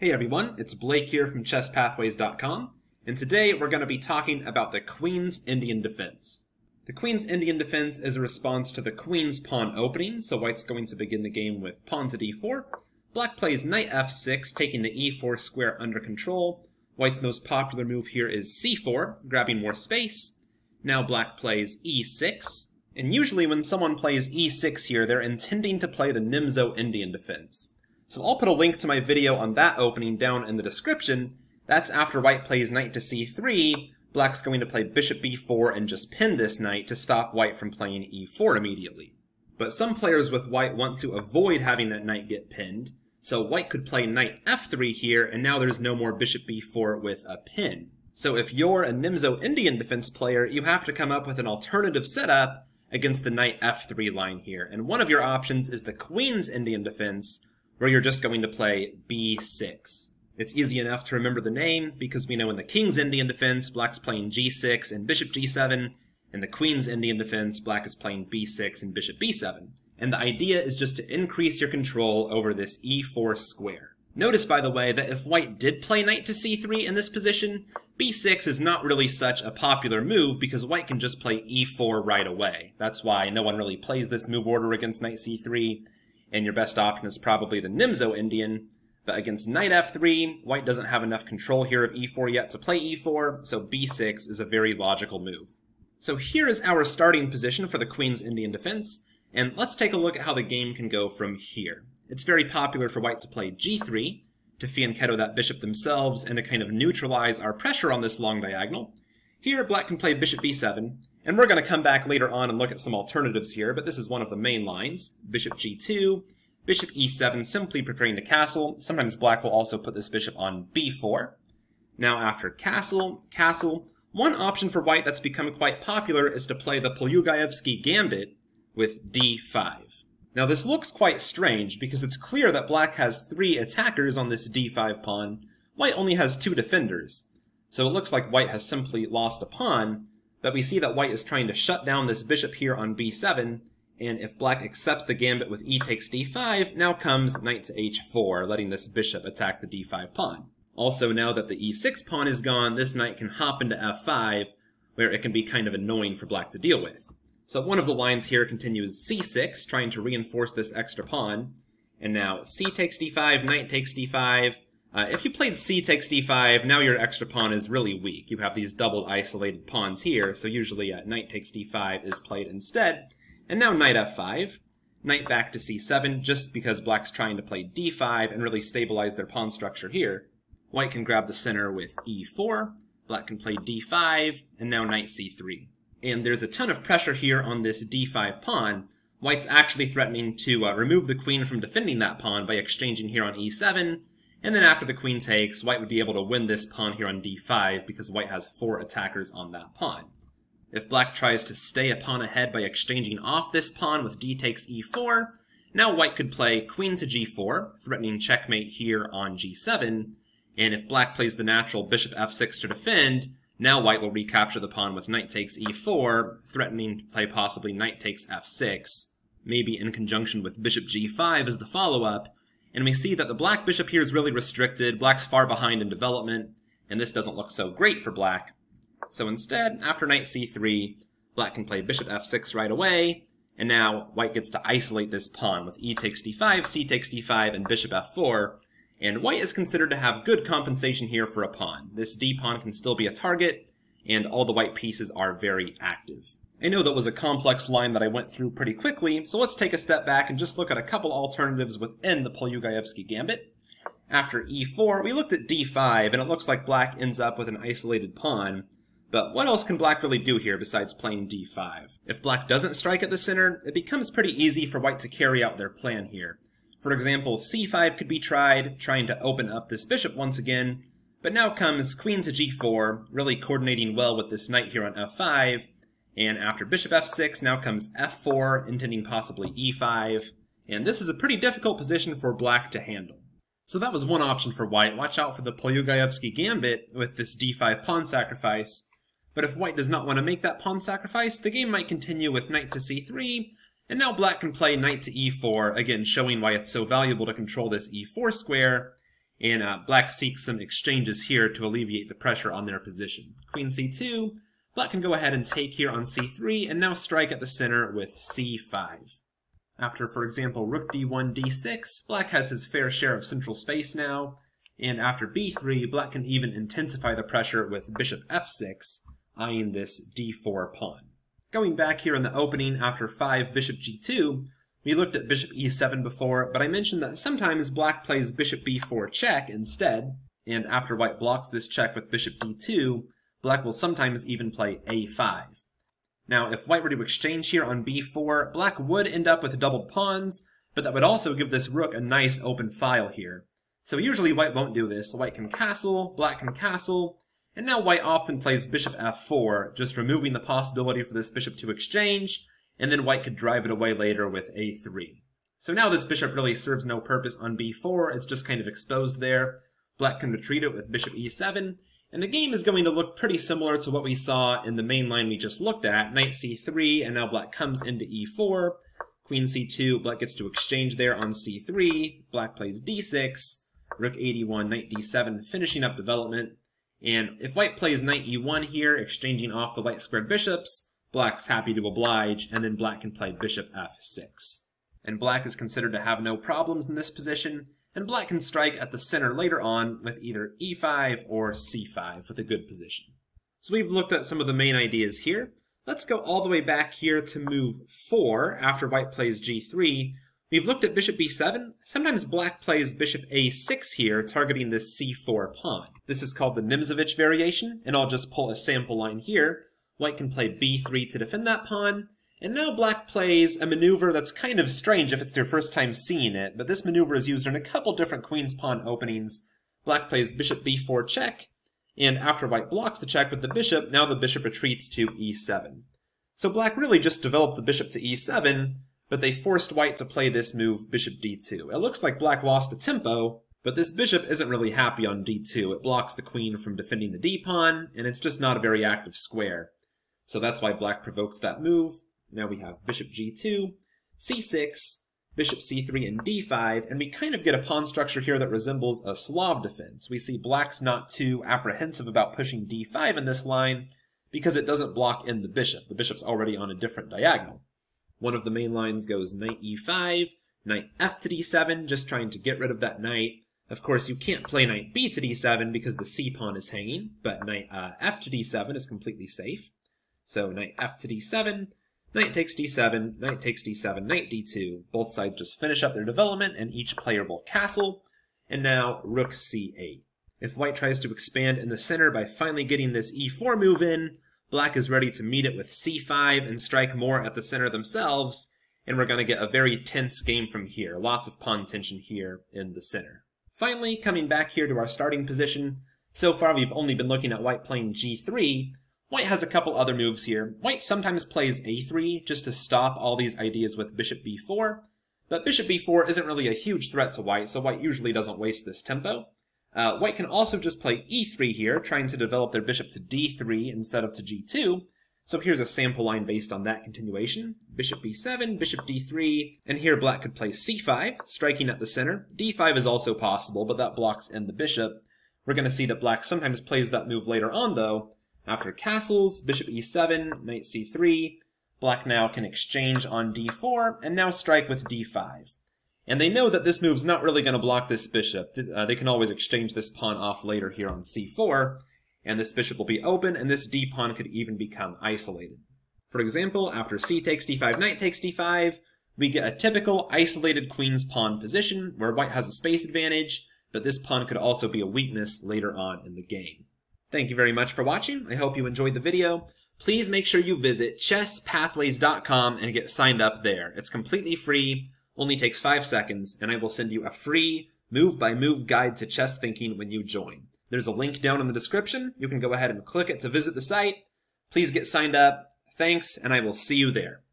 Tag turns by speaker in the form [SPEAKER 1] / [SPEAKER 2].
[SPEAKER 1] Hey everyone, it's Blake here from ChessPathways.com, and today we're going to be talking about the Queen's Indian Defense. The Queen's Indian Defense is a response to the Queen's pawn opening, so White's going to begin the game with pawn to d4. Black plays knight f6, taking the e4 square under control. White's most popular move here is c4, grabbing more space. Now Black plays e6, and usually when someone plays e6 here, they're intending to play the Nimzo Indian Defense. So I'll put a link to my video on that opening down in the description. That's after White plays knight to c3, Black's going to play bishop b4 and just pin this knight to stop White from playing e4 immediately. But some players with White want to avoid having that knight get pinned, so White could play knight f3 here, and now there's no more bishop b4 with a pin. So if you're a Nimzo Indian Defense player, you have to come up with an alternative setup against the knight f3 line here, and one of your options is the Queen's Indian Defense, where you're just going to play b6. It's easy enough to remember the name, because we know in the King's Indian Defense, Black's playing g6 and bishop g7, and the Queen's Indian Defense, Black is playing b6 and bishop b7. And the idea is just to increase your control over this e4 square. Notice, by the way, that if White did play knight to c3 in this position, b6 is not really such a popular move, because White can just play e4 right away. That's why no one really plays this move order against knight c3, and your best option is probably the Nimzo Indian. But against knight f3, White doesn't have enough control here of e4 yet to play e4, so b6 is a very logical move. So here is our starting position for the Queen's Indian Defense, and let's take a look at how the game can go from here. It's very popular for White to play g3, to fianchetto that bishop themselves and to kind of neutralize our pressure on this long diagonal. Here, Black can play bishop b7, and we're going to come back later on and look at some alternatives here, but this is one of the main lines. Bishop g2, bishop e7, simply preparing to castle. Sometimes Black will also put this bishop on b4. Now after castle, one option for White that's become quite popular is to play the Polyugaevsky Gambit with d5. Now this looks quite strange because it's clear that Black has 3 attackers on this d5 pawn. White only has 2 defenders. So it looks like White has simply lost a pawn, but we see that White is trying to shut down this bishop here on b7, and if Black accepts the gambit with e takes d5, now comes knight to h4, letting this bishop attack the d5 pawn. Also, now that the e6 pawn is gone, this knight can hop into f5, where it can be kind of annoying for Black to deal with. So one of the lines here continues c6, trying to reinforce this extra pawn, and now c takes d5, knight takes d5. If you played c takes d5, now your extra pawn is really weak. You have these double isolated pawns here, so usually knight takes d5 is played instead. And now knight f5, knight back to c7, just because Black's trying to play d5 and really stabilize their pawn structure here. White can grab the center with e4, Black can play d5, and now knight c3. And there's a ton of pressure here on this d5 pawn. White's actually threatening to remove the queen from defending that pawn by exchanging here on e7, and then after the queen takes, White would be able to win this pawn here on d5 because White has 4 attackers on that pawn. If Black tries to stay a pawn ahead by exchanging off this pawn with d takes e4, now White could play queen to g4, threatening checkmate here on g7, and if Black plays the natural bishop f6 to defend, now White will recapture the pawn with knight takes e4, threatening to play possibly knight takes f6, maybe in conjunction with bishop g5 as the follow-up, and we see that the Black bishop here is really restricted, Black's far behind in development, and this doesn't look so great for Black. So instead, after knight c3, Black can play bishop f6 right away, and now White gets to isolate this pawn with e takes d5, c takes d5, and bishop f4, and White is considered to have good compensation here for a pawn. This d pawn can still be a target, and all the White pieces are very active. I know that was a complex line that I went through pretty quickly, so let's take a step back and just look at a couple alternatives within the Polyugaevsky Gambit. After e4, we looked at d5, and it looks like Black ends up with an isolated pawn. But what else can Black really do here besides playing d5? If Black doesn't strike at the center, it becomes pretty easy for White to carry out their plan here. For example, c5 could be tried, trying to open up this bishop once again, but now comes queen to g4, really coordinating well with this knight here on f5, and after bishop f6, now comes f4, intending possibly e5, and this is a pretty difficult position for Black to handle. So that was one option for White. Watch out for the Polyugaevsky Gambit with this d5 pawn sacrifice. But if White does not want to make that pawn sacrifice, the game might continue with knight to c3, and now Black can play knight to e4, again showing why it's so valuable to control this e4 square, and black seeks some exchanges here to alleviate the pressure on their position. Queen c2, black can go ahead and take here on c3, and now strike at the center with c5. After, for example, rook d1, d6, black has his fair share of central space now, and after b3, black can even intensify the pressure with bishop f6, eyeing this d4 pawn. Going back here in the opening after 5 bishop g2, we looked at bishop e7 before, but I mentioned that sometimes black plays bishop b4 check instead, and after white blocks this check with bishop d2, black will sometimes even play a5. Now, if white were to exchange here on b4, black would end up with doubled pawns, but that would also give this rook a nice open file here. So usually white won't do this. White can castle, black can castle, and now white often plays bishop f4, just removing the possibility for this bishop to exchange, and then white could drive it away later with a3. So now this bishop really serves no purpose on b4, it's just kind of exposed there. Black can retreat it with bishop e7, and the game is going to look pretty similar to what we saw in the main line we just looked at, knight c3, and now black comes into e4, queen c2, black gets to exchange there on c3, black plays d6, rook a1, knight d7, finishing up development, and if white plays knight e1 here, exchanging off the white squared bishops, black's happy to oblige, and then black can play bishop f6. And black is considered to have no problems in this position, and black can strike at the center later on with either e5 or c5 with a good position. So we've looked at some of the main ideas here. Let's go all the way back here to move 4 after white plays g3. We've looked at bishop b7. Sometimes black plays bishop a6 here, targeting this c4 pawn. This is called the Nimzowitsch variation, and I'll just pull a sample line here. White can play b3 to defend that pawn, and now black plays a maneuver that's kind of strange if it's your first time seeing it, but this maneuver is used in a couple different queen's pawn openings. Black plays bishop b4 check, and after white blocks the check with the bishop, now the bishop retreats to e7. So black really just developed the bishop to e7, but they forced white to play this move, bishop d2. It looks like black lost a tempo, but this bishop isn't really happy on d2. It blocks the queen from defending the d-pawn, and it's just not a very active square. So that's why black provokes that move. Now we have bishop g2, c6, bishop c3, and d5, and we kind of get a pawn structure here that resembles a Slav defense. We see black's not too apprehensive about pushing d5 in this line because it doesn't block in the bishop. The bishop's already on a different diagonal. One of the main lines goes knight e5, knight f to d7, just trying to get rid of that knight. Of course, you can't play knight b to d7 because the c-pawn is hanging, but knight f to d7 is completely safe. So knight f to d7, knight takes d7, knight takes d7, knight d2. Both sides just finish up their development, and each player will castle. And now rook c8. If white tries to expand in the center by finally getting this e4 move in, black is ready to meet it with c5 and strike more at the center themselves, and we're going to get a very tense game from here. Lots of pawn tension here in the center. Finally, coming back here to our starting position, so far we've only been looking at white playing g3. White has a couple other moves here. White sometimes plays a3 just to stop all these ideas with bishop b4, but bishop b4 isn't really a huge threat to white, so white usually doesn't waste this tempo. White can also just play e3 here, trying to develop their bishop to d3 instead of to g2. So here's a sample line based on that continuation. Bishop b7, bishop d3, and here black could play c5, striking at the center. d5 is also possible, but that blocks in the bishop. We're going to see that black sometimes plays that move later on, though. After castles, bishop e7, knight c3, black now can exchange on d4, and now strike with d5. And they know that this move's not really going to block this bishop. They can always exchange this pawn off later here on c4, and this bishop will be open, and this d-pawn could even become isolated. For example, after c takes d5, knight takes d5, we get a typical isolated queen's pawn position, where white has a space advantage, but this pawn could also be a weakness later on in the game. Thank you very much for watching. I hope you enjoyed the video. Please make sure you visit chesspathways.com and get signed up there. It's completely free. Only takes 5 seconds, and I will send you a free move-by-move guide to chess thinking when you join. There's a link down in the description. You can go ahead and click it to visit the site. Please get signed up. Thanks, and I will see you there.